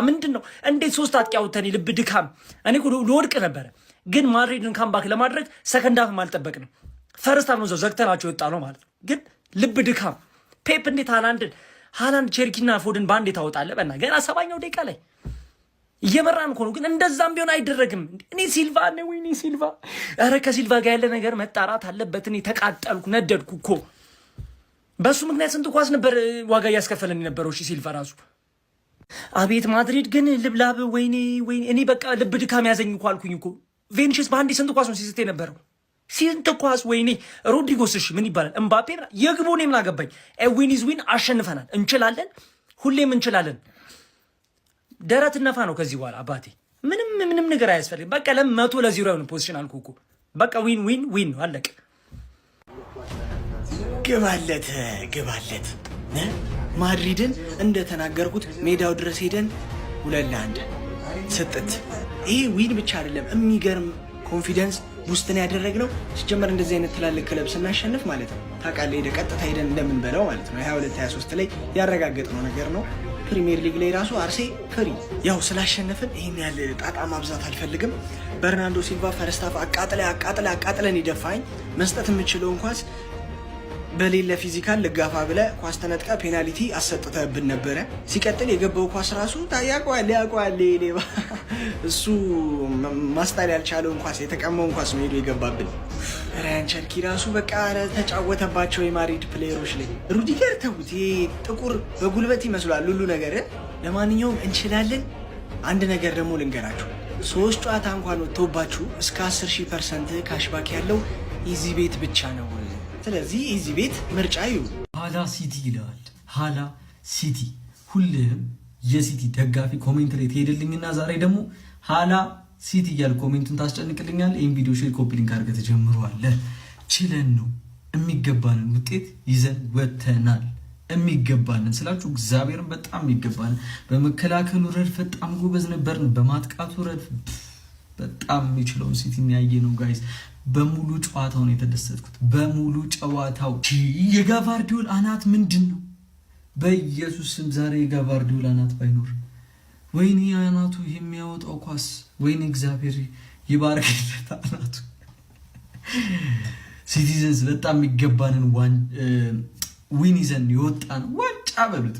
ምንድነው እንዴት ሶስት አጥቂ አውጥተን ልብ ድካም እኔ ልወድቅ ነበረ። ግን ማድሪድን ካምባክ ለማድረግ ሰከንድ ሃፍ አልጠበቅንም። ፈርስት ሃፍ ነው ዘግተናቸው የወጣ ነው ማለት ነው። ግን ልብ ድካም ፔፕ እንዴት ሃላንድ ቼርኪና ፎድን ባንዴ ታወጣለህ? በእና ገና 70ኛው ደቂቃ ላይ እየመራን እኮ ነው። ግን እንደዛም ቢሆን አይደረግም። እኔ ሲልቫ ነው ወይኔ ሲልቫ፣ ኧረ ከሲልቫ ጋር ያለ ነገር መጣራት አለበት። እኔ ተቃጠልኩ፣ ነደድኩ እኮ በሱ ምክንያት ስንት ኳስ ነበር ዋጋ እያስከፈለን የነበረው። እሺ ሲልቫ ራሱ አቤት ማድሪድ ግን ልብላብ ወይኔ እኔ በቃ ልብ ድካም ያዘኝ እኮ አልኩኝ እኮ። ቬኒሽስ በአንዴ ስንት ኳስ ነው ሲስት የነበረው? ስንት ኳስ ወይኔ። ሮድሪጎስ እሺ ምን ይባላል? እምባፔ የግቡ እኔ ምን አገባኝ? ዊን ኢዝ ዊን፣ አሸንፈናል፣ እንችላለን፣ ሁሌም እንችላለን። ደረት ነፋ ነው ከዚህ በኋላ አባቴ። ምንም ነገር አያስፈልግም። በቃ ለም 100-0 የሆነ ፖዚሽን አልኩ እኮ በቃ ዊን ነው አለቀ። ግባለት ማድሪድን እንደተናገርኩት ሜዳው ድረስ ሄደን 2-1 ስጥት። ይሄ ዊን ብቻ አይደለም፣ የሚገርም ኮንፊደንስ ቡስትን ያደረግነው። ሲጀመር እንደዚህ አይነት ትላልቅ ክለብ ስናሸንፍ ማለት ነው ታውቃለህ፣ ሄደ ቀጥታ ሄደን እንደምንበላው ማለት ነው። 22-23 ላይ ያረጋገጥነው ነገር ነው። ፕሪሚየር ሊግ ላይ ራሱ አርሴ ፍሪ ያው ስላሸነፍን ይሄን ያህል ጣጣ ማብዛት አልፈልግም። በርናንዶ ሲልቫ ፈርስት ሃፍ አቃጥለን ይደፋኝ። መስጠት የምችለው ኳስ በሌለ ፊዚካል ልጋፋ ብለ ኳስ ተነጥቀ ፔናልቲ አሰጥተብን ነበረ። ሲቀጥል የገባው ኳስ ራሱ ያውቀዋል ሌባ እሱ ማስጣል ያልቻለውን ኳስ የተቀመውን ኳስ ነው ሄዶ የገባብን። ራያን ቸርኪ ራሱ በቃ ተጫወተባቸው የማድሪድ ፕሌየሮች ላይ። ሩዲገር ተውት፣ ጥቁር በጉልበት ይመስላል ሁሉ ነገር። ለማንኛውም እንችላለን። አንድ ነገር ደግሞ ልንገራችሁ፣ 3 ጨዋታ እንኳን ወጥቶባችሁ እስከ 10% ካሽባክ ያለው ኢዚ ቤት ብቻ ነው። ስለዚህ እዚህ ቤት ምርጫ ይሁን። ሃላ ሲቲ ይላል። ሃላ ሲቲ ሁልህም የሲቲ ደጋፊ ኮሜንት ላይ ትሄድልኝና ዛሬ ደግሞ ሃላ ሲቲ እያል ኮሜንቱን ታስጨንቅልኛል። ይህን ቪዲዮ ሼር ኮፒ ሊንክ አድርገህ ተጀምረዋለህ። ችለን ነው የሚገባንን ውጤት ይዘን ወተናል። የሚገባንን ስላችሁ እግዚአብሔርን በጣም የሚገባንን። በመከላከሉ ረድፍ በጣም ጎበዝ ነበርን። በማጥቃቱ ረድፍ በጣም የሚችለውን ሲቲ ያየ ነው ጋይስ። በሙሉ ጨዋታው ነው የተደሰትኩት። በሙሉ ጨዋታው የጋቫርዲዮል አናት ምንድን ነው? በኢየሱስ ስም ዛሬ የጋቫርዲዮል አናት ባይኖር ወይኔ አናቱ የሚያወጣው ኳስ ወይኔ እግዚአብሔር ይባርክለት አናቱ። ሲቲዘንስ በጣም የሚገባንን ዊን ይዘን የወጣን ዋንጫ በሉት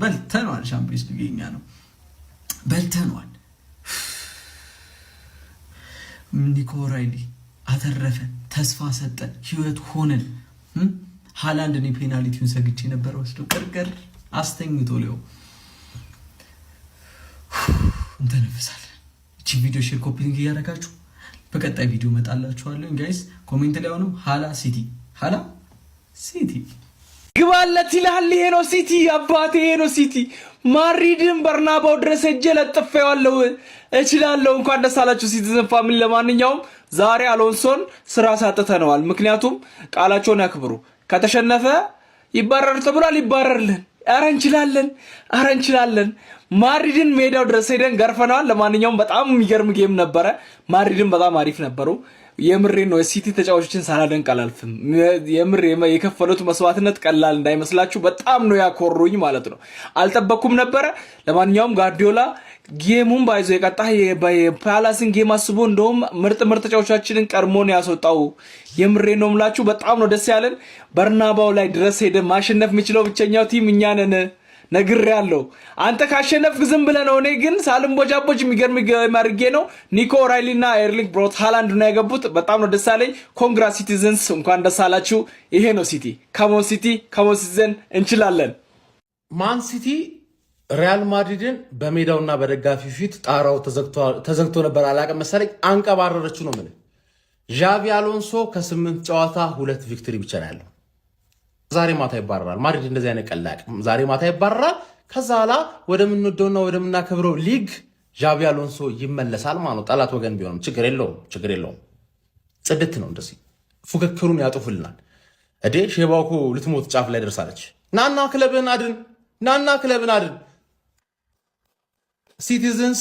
በልተነዋል። ሻምፒዮንስ ሊግ የኛ ነው፣ በልተነዋል። ኒኮ ራይሊ አተረፈን፣ ተስፋ ሰጠን፣ ህይወት ሆነን። ሃላንድ እኔ ፔናልቲውን ሰግቼ ነበር ወስዶ ቅርቅር አስተኝቶ ሊው እንተነፍሳለን። እቺ ቪዲዮ ሼር ኮፒ ሊንክ እያደረጋችሁ በቀጣይ ቪዲዮ መጣላችኋለሁ ጋይስ። ኮሜንት ላይ አሁንም ሃላ ሲቲ ግባለት ይላል። ይሄ ነው ሲቲ አባቴ፣ ይሄ ነው ሲቲ። ማድሪድን በርናባው ድረስ ሄጄ ለጥፌዋለሁ። እችላለሁ። እንኳን ደስ አላችሁ ሲቲዝን ፋሚሊ። ለማንኛውም ዛሬ አሎንሶን ስራ ሳጥተነዋል። ምክንያቱም ቃላቸውን ያክብሩ። ከተሸነፈ ይባረር ተብሏል፣ ይባረርልን። አረ እንችላለን። ማድሪድን ሜዳው ድረስ ሄደን ገርፈናል። ለማንኛውም በጣም የሚገርም ጌም ነበረ። ማድሪድን በጣም አሪፍ ነበሩ። የምሬ ነው። የሲቲ ተጫዋቾችን ሳላደንቅ አላልፍም። የምሬ የከፈሉት መስዋዕትነት ቀላል እንዳይመስላችሁ በጣም ነው ያኮሩኝ ማለት ነው። አልጠበኩም ነበረ። ለማንኛውም ጋርዲዮላ ጌሙን ባይዞ የቀጣ የፓላስን ጌም አስቦ እንደውም ምርጥ ተጫዋቾቻችንን ቀድሞን ያስወጣው። የምሬ ነው ምላችሁ በጣም ነው ደስ ያለን። በርናባው ላይ ድረስ ሄደ ማሸነፍ የሚችለው ብቸኛው ቲም እኛ ነን። ነግሬያለሁ። አንተ ካሸነፍክ ዝም ብለህ ነው። እኔ ግን ሳልምቦጃቦጅ የሚገርም ማርጌ ነው። ኒኮ ራይሊና ኤርሊንግ ብሮት ሃላንድ ነው ያገቡት። በጣም ነው ደስ ያለኝ። ኮንግራ ሲቲዝንስ እንኳን ደስ አላችሁ። ይሄ ነው ሲቲ። ካሞን ሲቲ፣ ካሞን ሲቲዘን፣ እንችላለን። ማን ሲቲ ሪያል ማድሪድን በሜዳውና በደጋፊ ፊት ጣራው ተዘግቶ ነበር። አላቀም መሰለኝ አንቀባረረችው ነው ማለት። ዣቪ አሎንሶ ከ8 ጨዋታ 2 ቪክቶሪ ብቻ ነው ያለው። ዛሬ ማታ ይባረራል። ማድሪድ እንደዚህ አይነት ቀላቅ ዛሬ ማታ ይባረራል። ከዛ ኋላ ወደምንወደውና ወደምናከብረው ሊግ ዣቪ አሎንሶ ይመለሳል ማለት ነው። ጠላት ወገን ቢሆንም ችግር የለውም። ጽድት ነው። እንደዚህ ፉክክሩን ያጡፍልናል። እዴ ሼባው እኮ ልትሞት ጫፍ ላይ ደርሳለች። ናና ክለብን አድን። ሲቲዝንስ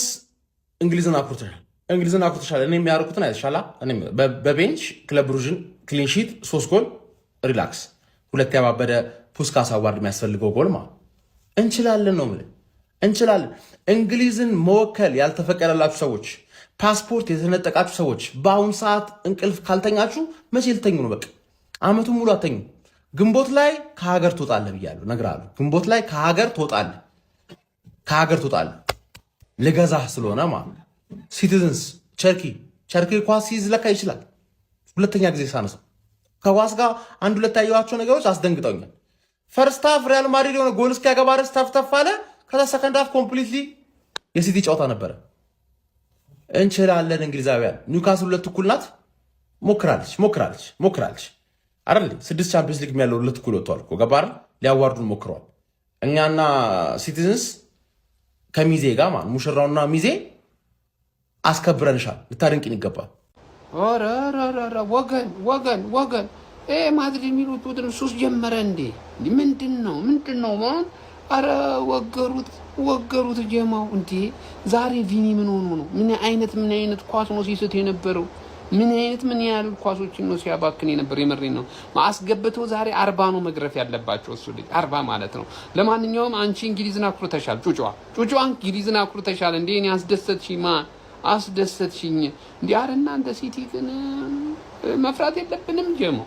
እንግሊዝን አኩርተሻል። እኔ የሚያደርጉትን አይተሻላ። በቤንች ክለብ ብሩዥን ክሊንሺት 3 ጎል ሪላክስ 2 ያባበደ ፑስካስ አዋርድ የሚያስፈልገው ጎል እንችላለን ነው ማለት እንችላለን። እንግሊዝን መወከል ያልተፈቀደላችሁ ሰዎች፣ ፓስፖርት የተነጠቃችሁ ሰዎች በአሁኑ ሰዓት እንቅልፍ ካልተኛችሁ መቼ ልተኙ ነው? በቃ አመቱን ሙሉ አተኙ። ግንቦት ላይ ከሀገር ትወጣለህ ብያለሁ፣ እነግርሃለሁ። ግንቦት ላይ ከሀገር ትወጣለህ ልገዛህ ስለሆነ ማለት ሲቲዝንስ ቸርኪ ኳስ ሲይዝ ለካ ይችላል። ሁለተኛ ጊዜ ሳነሳው ከኳስ ጋር አንድ ሁለት ያየኋቸው ነገሮች አስደንግጠውኛል። ፈርስት ሃፍ ሪያል ማድሪድ የሆነ ጎል እስኪያገባ ድረስ ተፍተፍ አለ። ከዛ ሰከንድ ሃፍ ኮምፕሊትሊ የሲቲ ጨዋታ ነበረ። እንችላለን። እንግሊዛውያን ኒውካስል 2 እኩል ናት። ሞክራለች አይደል? 6 ቻምፒየንስ ሊግ ያለው 2 እኩል ወጥቷል እኮ ገባር ሊያዋርዱን ሞክረዋል። እኛና ሲቲዝንስ ከሚዜ ጋር ማለት ሙሽራውና ሚዜ አስከብረንሻል። ልታደንቂን ይገባል። ወገን ማድሪድ የሚሉት ቡድን ሱስ ጀመረ እንዴ? ምንድን ነው ማን? አረ ወገሩት ጀማው እንዴ! ዛሬ ቪኒ ምን ሆኖ ነው? ምን አይነት ኳስ ነው ሲስት የነበረው? ምን ያህል ኳሶችን ነው ሲያባክን የነበረው? የመሬን ነው ማስገብተው። ዛሬ 40 ነው መግረፍ ያለባቸው እሱ ልጅ 40 ማለት ነው። ለማንኛውም አንቺ እንግሊዝን አኩርተሻል። ጩጫ እንግሊዝን አኩርተሻል እንዴ! እኔ አስደሰትሽኝ እንዴ! አረ እናንተ ሲቲ ግን መፍራት የለብንም ጀሞ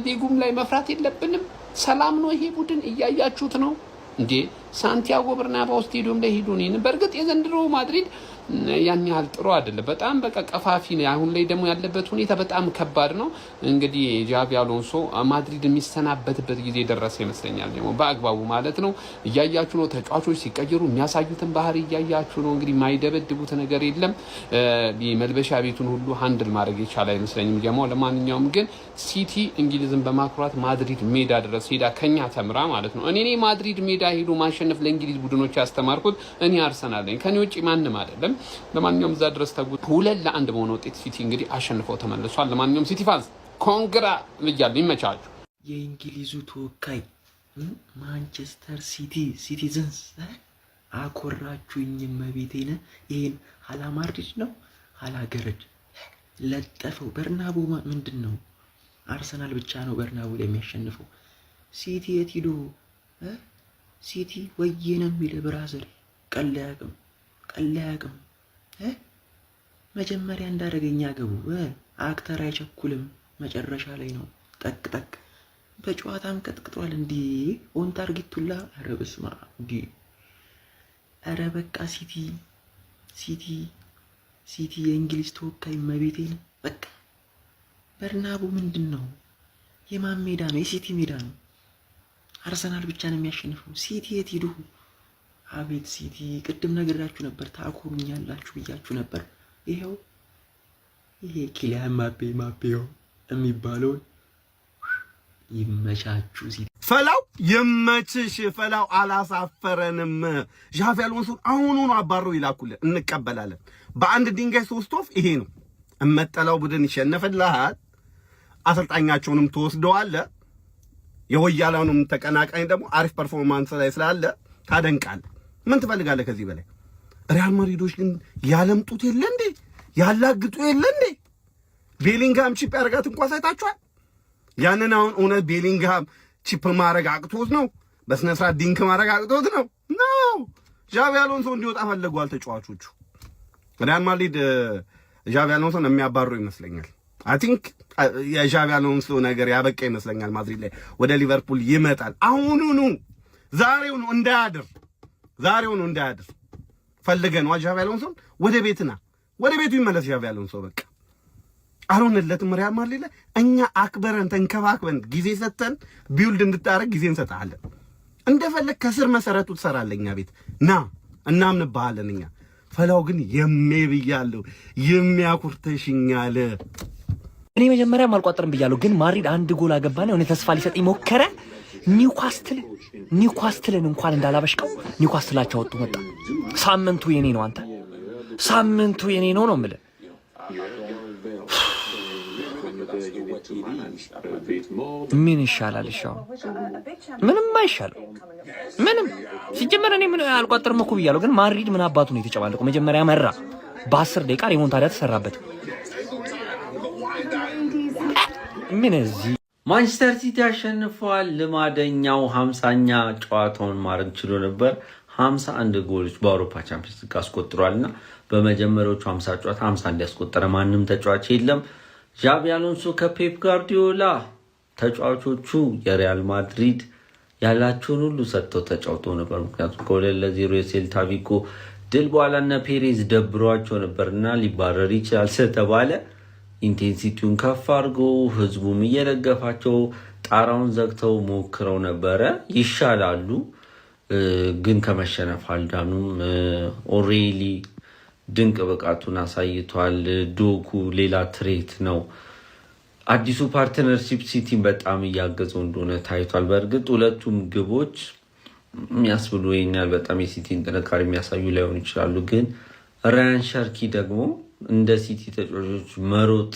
ሊጉም ላይ መፍራት የለብንም። ሰላም ነው ይሄ ቡድን፣ እያያችሁት ነው እንዴ? ሳንቲያጎ በርናባው ስቴዲየም ላይ ሄዶ ነው። በእርግጥ የዘንድሮ ማድሪድ ያን ያህል ጥሩ አይደለም። በጣም በቃ ቀፋፊ ነው። አሁን ላይ ደግሞ ያለበት ሁኔታ በጣም ከባድ ነው። እንግዲህ ጃቪ አሎንሶ ማድሪድ የሚሰናበትበት ጊዜ ደረሰ ይመስለኛል። ደግሞ በአግባቡ ማለት ነው። እያያችሁ ነው። ተጫዋቾች ሲቀየሩ የሚያሳዩትን ባህሪ እያያችሁ ነው። እንግዲህ ማይደበድቡት ነገር የለም። መልበሻ ቤቱን ሁሉ ሃንድል ማድረግ የቻለ አይመስለኝም ጀማው። ለማንኛውም ግን ሲቲ እንግሊዝን በማኩራት ማድሪድ ሜዳ ድረስ ሄዳ ከኛ ተምራ ማለት ነው። እኔ ማድሪድ ሜዳ ሄዶ ማሸነፍ ለእንግሊዝ ቡድኖች ያስተማርኩት እኔ አርሰናል ነኝ። ከኔ ውጪ ማንም አይደለም። ለማንኛውም እዛ ድረስ ተጉት 2-1 በሆነ ውጤት ሲቲ እንግዲህ አሸንፈው ተመልሷል። ለማንኛውም ሲቲ ፋንስ ኮንግራ ብያለሁ። ይመቻችሁ። የእንግሊዙ ተወካይ ማንቸስተር ሲቲዝንስ አኮራችሁኝ። መቤቴነ ይሄን ሀላ ማድሪድ ነው ሀላ ገረድ ለጠፈው። በርናቡ ምንድን ነው? አርሰናል ብቻ ነው በርናቡ ላይ የሚያሸንፈው። ሲቲ የት ሂዶ ሲቲ ወዬ ነው የሚል ብራዘር ቀላያቅም መጀመሪያ እንዳደረገኛ ገቡ። አክተር አይቸኩልም፣ መጨረሻ ላይ ነው ጠቅ በጨዋታም ቀጥቅጧል። እንዲ ኦን ታርጌቱላ። ኧረ በስመ አብ እንዲ! ኧረ በቃ ሲቲ የእንግሊዝ ተወካይ መቤቴን በቃ በርናቡ ምንድን ነው? የማን ሜዳ ነው? የሲቲ ሜዳ ነው። አርሰናል ብቻ ነው የሚያሸንፈው። ሲቲ የት ሂዱ? አቤት ሲቲ! ቅድም ነግራችሁ ነበር፣ ታኮሩኛላችሁ ብያችሁ ነበር። ይሄው ይሄ ኪሊያን ማፔው የሚባለውን ይመቻችሁ ሲቲ። ፈላው ይመችሽ። ፈላው አላሳፈረንም። ዣቪ አሎንሶን አሁኑኑ አባረው ይላኩልን፣ እንቀበላለን። በአንድ ድንጋይ 3 ወፍ። ይሄ ነው እመጠላው ቡድን ይሸነፍልሃል። አሰልጣኛቸውንም ትወስደዋለህ። የወያላውንም ተቀናቃኝ ደግሞ አሪፍ ፐርፎርማንስ ላይ ስላለ ታደንቃለህ። ምን ትፈልጋለህ ከዚህ በላይ? ሪያል ማድሪዶች ግን ያለምጡት የለ እንዴ? ያላግጡ የለ እንዴ? ቤሊንግሃም ቺፕ ያረጋት እንኳን ሳይታችኋል። ያንን አሁን እውነት ቤሊንግሃም ቺፕ ማረግ አቅቶት ነው? በስነ ስርዓት ዲንክ ማረግ አቅቶት ነው? ዣቪ አሎንሶ እንዲወጣ ፈልገዋል ተጫዋቾቹ። ሪያል ማድሪድ ዣቪ አሎንሶን የሚያባሩ ይመስለኛል። አይ ቲንክ የዣቪ አሎንሶ ነገር ያበቃ ይመስለኛል። ማድሪድ ላይ ወደ ሊቨርፑል ይመጣል። አሁኑኑ ዛሬውኑ እንዳያድር ፈልገን ዣቪ አሎንሶን ወደ ቤቱ ይመለስ። ዣቪ አሎንሶ በቃ አልሆነለትም። ሪያል ማድሪድ ላይ እኛ አክበረን ተንከባክበን ጊዜ ሰጥተን ቢውልድ እንድታረግ ጊዜ እንሰጣለን። እንደፈለግ ከስር መሰረቱ ትሰራለህ። እኛ ቤት ና እናምንብሃለን። እኛ ፈላው ግን ብያለሁ፣ የሚያኩርተሽኛል። እኔ መጀመሪያም አልቋጠርም ብያለሁ፣ ግን ማድሪድ አንድ ጎል አገባና የሆነ ተስፋ ሊሰጥ ሞከረ። ኒውካስትልን እንኳን እንዳላበሽቀው ኒውካስትላቸው ወጡ መጣ። ሳምንቱ የኔ ነው፣ አንተ ሳምንቱ የኔ ነው የምልህ። ምን ይሻላል? ምንም አይሻልም። ምንም ሲጀመር እኔ ምን አልቋጠርም እኮ ብያለሁ፣ ግን ማድሪድ ምን አባቱ ነው የተጨማለቀው? መጀመሪያ መራ፣ በ10 ደቂቃ ሪሞንታዳ ተሰራበት። ምን እዚህ ማንቸስተር ሲቲ አሸንፈዋል። ልማደኛው 50ኛ ጨዋታውን ማድረግ ችሎ ነበር። 51 ጎሎች በአውሮፓ ቻምፒየንስ ሊግ አስቆጥሯልና በመጀመሪያዎቹ 50 ጨዋታ 51 ያስቆጠረ ማንም ተጫዋች የለም። ዣቪ አሎንሶ ከፔፕ ጋርዲዮላ ተጫዋቾቹ የሪያል ማድሪድ ያላቸውን ሁሉ ሰጥተው ተጫውተው ነበር። ምክንያቱም ከ2-0 የሴልታ ቪጎ ድል በኋላ እነ ፔሬዝ ደብሯቸው ነበርና ሊባረር ይችላል ስለተባለ ኢንቴንሲቲውን ከፍ አድርገው ህዝቡም እየደገፋቸው ጣራውን ዘግተው ሞክረው ነበረ። ይሻላሉ ግን ከመሸነፍ አልዳኑም። ኦሬሊ ድንቅ ብቃቱን አሳይቷል። ዶኩ ሌላ ትሬት ነው። አዲሱ ፓርትነርሺፕ ሲቲን በጣም እያገዘው እንደሆነ ታይቷል። በእርግጥ ሁለቱም ግቦች የሚያስብሉ ይኛል በጣም የሲቲን ጥንካሬ የሚያሳዩ ላይሆን ይችላሉ። ግን ራያን ሸርኪ ደግሞ እንደ ሲቲ ተጫዋቾች መሮጥ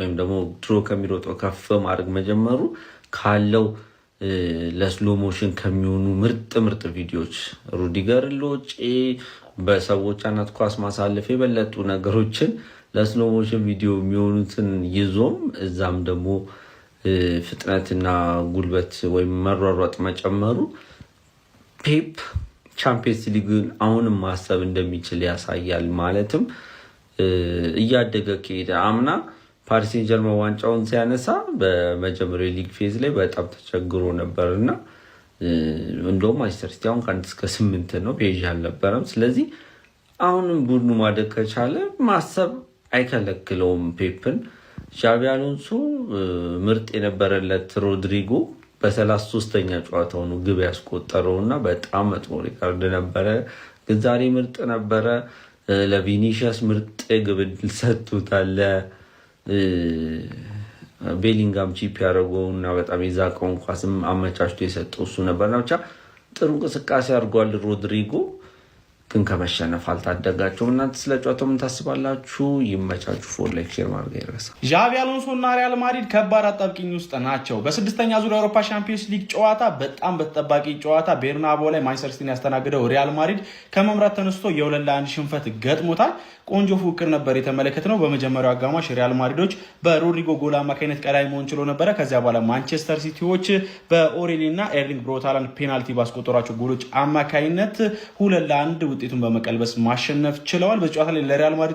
ወይም ደግሞ ድሮ ከሚሮጠው ከፍ ማድረግ መጀመሩ ካለው ለስሎ ሞሽን ከሚሆኑ ምርጥ ቪዲዮዎች ሩዲገር ሎጪ በሰዎች አናት ኳስ ማሳለፍ የበለጡ ነገሮችን ለስሎ ሞሽን ቪዲዮ የሚሆኑትን ይዞም እዛም ደግሞ ፍጥነትና ጉልበት ወይም መሯሯጥ መጨመሩ ፔፕ ቻምፒየንስ ሊግን አሁንም ማሰብ እንደሚችል ያሳያል። ማለትም እያደገ ከሄደ አምና ፓሪስ ሴን ጀርመን ዋንጫውን ሲያነሳ በመጀመሪያው ሊግ ፌዝ ላይ በጣም ተቸግሮ ነበርና እንደውም ማንቸስተር ሲቲ አሁን ከ1 እስከ 8 ነው ፔጅ አልነበረም። ስለዚህ አሁንም ቡድኑ ማደግ ከቻለ ማሰብ አይከለክለውም ፔፕን። ዣቪ አሎንሶ ምርጥ የነበረለት ሮድሪጎ በ33ኛ ጨዋታው ነው ግብ ያስቆጠረውና በጣም መጥፎ ሪካርድ ነበረ። ግን ዛሬ ምርጥ ነበረ። ለቪኒሺየስ ምርጥ ግብ ሰጥቶታል። ቤሊንጋም ቺፕ ያደረገውና በጣም የዛቀውን ኳስም አመቻችቶ የሰጠው እሱ ነበርና ብቻ ጥሩ እንቅስቃሴ አድርጓል ሮድሪጎ። ግን ከመሸነፍ አልታደጋቸውም። እናንተ ስለ ጨዋታው ምን ታስባላችሁ? ይመቻችሁ። ፎር ላይክ ሼር ማድረግ አይረሳ። ዣቪ አሎንሶ እና ሪያል ማድሪድ ከባድ አጣብቂኝ ውስጥ ናቸው። በስድስተኛ ዙር የአውሮፓ ቻምፒየንስ ሊግ ጨዋታ በጣም በተጠባቂ ጨዋታ ቤርናቦ ላይ ማንቸስተር ሲቲን ያስተናግደው ሪያል ማድሪድ ከመምራት ተነስቶ የ2-1 ሽንፈት ገጥሞታል። ቆንጆ ፉክክር ነበር የተመለከትነው። በመጀመሪያው አጋማሽ ሪያል ማድሪዶች በሮድሪጎ ጎል አማካኝነት ቀዳሚ መሆን ችሎ ነበረ። ከዚያ በኋላ ማንቸስተር ሲቲዎች በኦሬሊ እና ኤርሊንግ ብራውት ሃላንድ ፔናልቲ ባስቆጠሯቸው ጎሎች አማካኝነት 2-1 ውጤቱን በመቀልበስ ማሸነፍ ችለዋል። በጨዋታ ላይ ለሪያል ማድሪድ